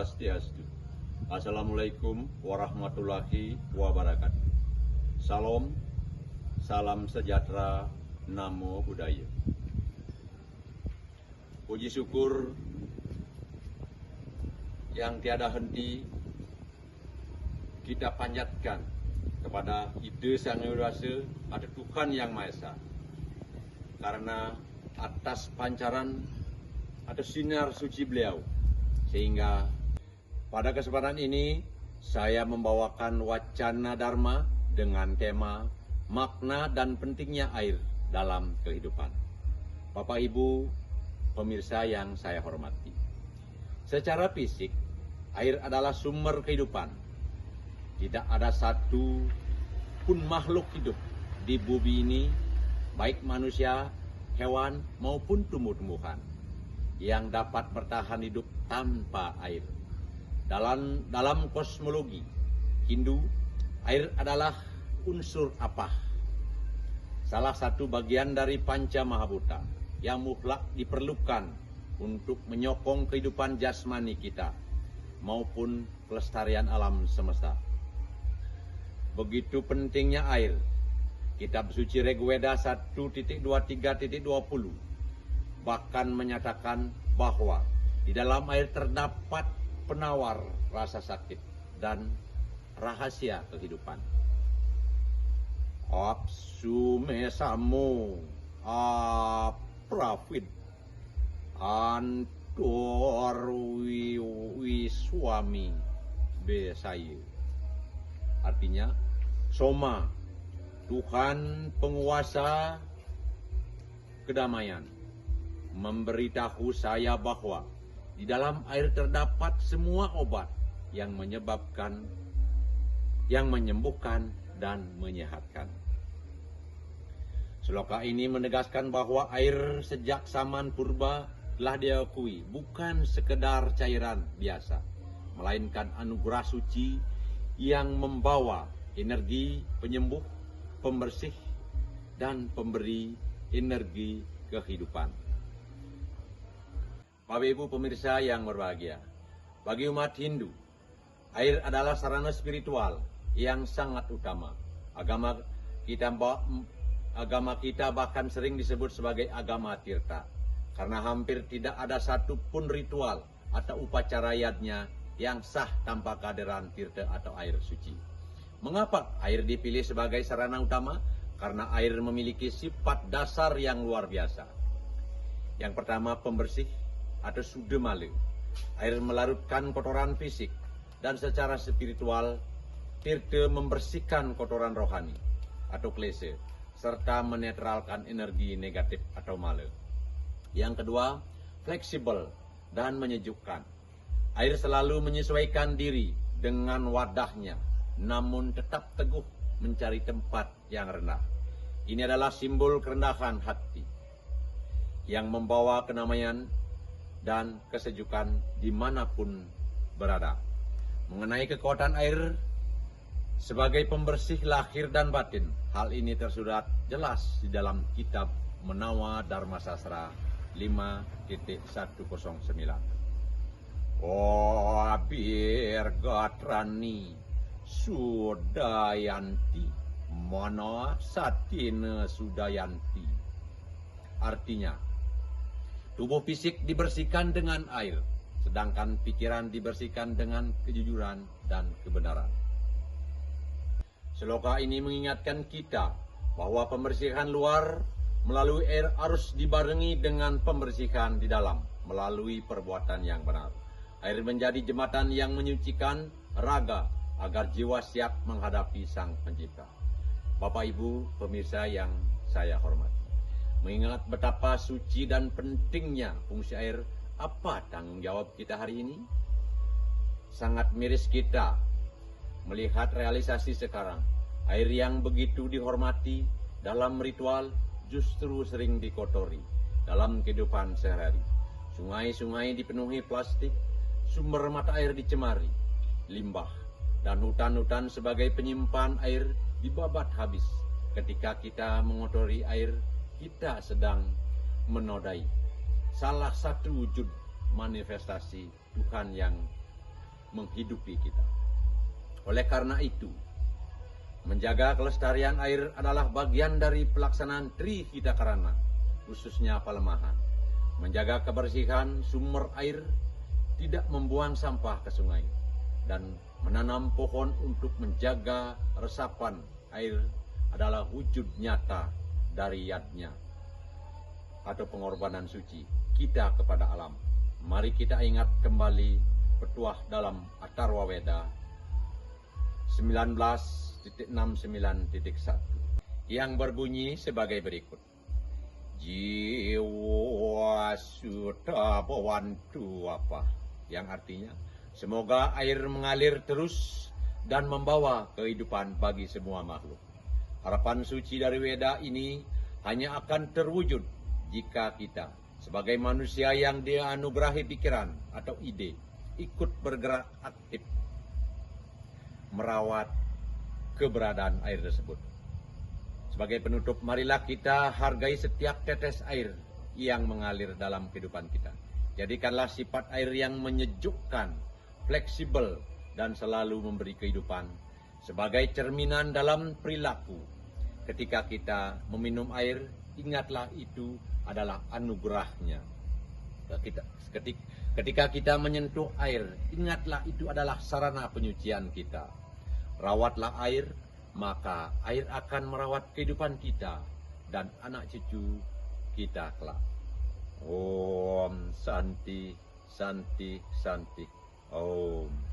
Swastiastu. Assalamualaikum warahmatullahi wabarakatuh. Salam, salam sejahtera, namo buddhaya. Puji syukur yang tiada henti kita panjatkan kepada Ida Sang Hyang Widi Wasa atau Tuhan Yang Maha Esa. Karena atas pancaran atau sinar suci beliau, sehingga pada kesempatan ini saya membawakan wacana Dharma dengan tema makna dan pentingnya air dalam kehidupan. Bapak Ibu pemirsa yang saya hormati, secara fisik air adalah sumber kehidupan. Tidak ada satu pun makhluk hidup di bumi ini, baik manusia, hewan maupun tumbuh-tumbuhan, yang dapat bertahan hidup tanpa air. Dalam kosmologi Hindu, air adalah unsur apah, salah satu bagian dari panca mahabhuta yang mutlak diperlukan untuk menyokong kehidupan jasmani kita maupun kelestarian alam semesta. Begitu pentingnya air. Kitab suci Rigveda 1.23.20 bahkan menyatakan bahwa di dalam air terdapat penawar rasa sakit dan rahasia kehidupan. Apsume samo aprafid antor wiswami besayu. Artinya, Soma, Tuhan penguasa kedamaian, memberitahu saya bahwa di dalam air terdapat semua obat yang menyembuhkan dan menyehatkan. Sloka ini menegaskan bahwa air sejak zaman purba telah diakui bukan sekedar cairan biasa, melainkan anugerah suci yang membawa energi penyembuh, pembersih, dan pemberi energi kehidupan. Bapak Ibu pemirsa yang berbahagia, bagi umat Hindu, air adalah sarana spiritual yang sangat utama. Agama kita bahkan sering disebut sebagai agama tirta, karena hampir tidak ada satupun ritual atau upacara yadnya yang sah tanpa kehadiran tirta atau air suci. Mengapa air dipilih sebagai sarana utama? Karena air memiliki sifat dasar yang luar biasa. Yang pertama, pembersih atau sudemale. Air melarutkan kotoran fisik, dan secara spiritual tirta membersihkan kotoran rohani atau klese, serta menetralkan energi negatif atau male. Yang kedua, fleksibel dan menyejukkan. Air selalu menyesuaikan diri dengan wadahnya, namun tetap teguh mencari tempat yang rendah. Ini adalah simbol kerendahan hati yang membawa kedamaian dan kesejukan dimanapun berada. Mengenai kekuatan air sebagai pembersih lahir dan batin, hal ini tersurat jelas di dalam kitab Menawa Dharma Sastra 5.109. Oh birgatrani sudayanti mana satina sudayanti. Artinya, tubuh fisik dibersihkan dengan air, sedangkan pikiran dibersihkan dengan kejujuran dan kebenaran. Sloka ini mengingatkan kita bahwa pembersihan luar melalui air harus dibarengi dengan pembersihan di dalam melalui perbuatan yang benar. Air menjadi jembatan yang menyucikan raga agar jiwa siap menghadapi Sang Pencipta. Bapak Ibu pemirsa yang saya hormati, mengingat betapa suci dan pentingnya fungsi air, apa tanggung jawab kita hari ini? Sangat miris kita melihat realisasi sekarang. Air yang begitu dihormati dalam ritual justru sering dikotori dalam kehidupan sehari-hari. Sungai-sungai dipenuhi plastik, sumber mata air dicemari, limbah, dan hutan-hutan sebagai penyimpan air dibabat habis. Ketika kita mengotori air, kita sedang menodai salah satu wujud manifestasi Tuhan Yang menghidupi kita. Oleh karena itu, menjaga kelestarian air adalah bagian dari pelaksanaan Trihitakarana, khususnya Palemahan. Menjaga kebersihan sumber air, tidak membuang sampah ke sungai, dan menanam pohon untuk menjaga resapan air adalah wujud nyata dari yadnya atau pengorbanan suci kita kepada alam. Mari kita ingat kembali petuah dalam Atharva Veda 19.69.1 yang berbunyi sebagai berikut. Jiwa suta bawantu apa, yang artinya semoga air mengalir terus dan membawa kehidupan bagi semua makhluk. Harapan suci dari Weda ini hanya akan terwujud jika kita sebagai manusia yang dianugerahi pikiran atau ide ikut bergerak aktif merawat keberadaan air tersebut. Sebagai penutup, marilah kita hargai setiap tetes air yang mengalir dalam kehidupan kita. Jadikanlah sifat air yang menyejukkan, fleksibel, dan selalu memberi kehidupan sebagai cerminan dalam perilaku. Ketika kita meminum air, ingatlah itu adalah anugerahnya. Ketika kita menyentuh air, ingatlah itu adalah sarana penyucian kita. Rawatlah air, maka air akan merawat kehidupan kita dan anak cucu kita kelak. Om Santi, Santi, Santi. Om.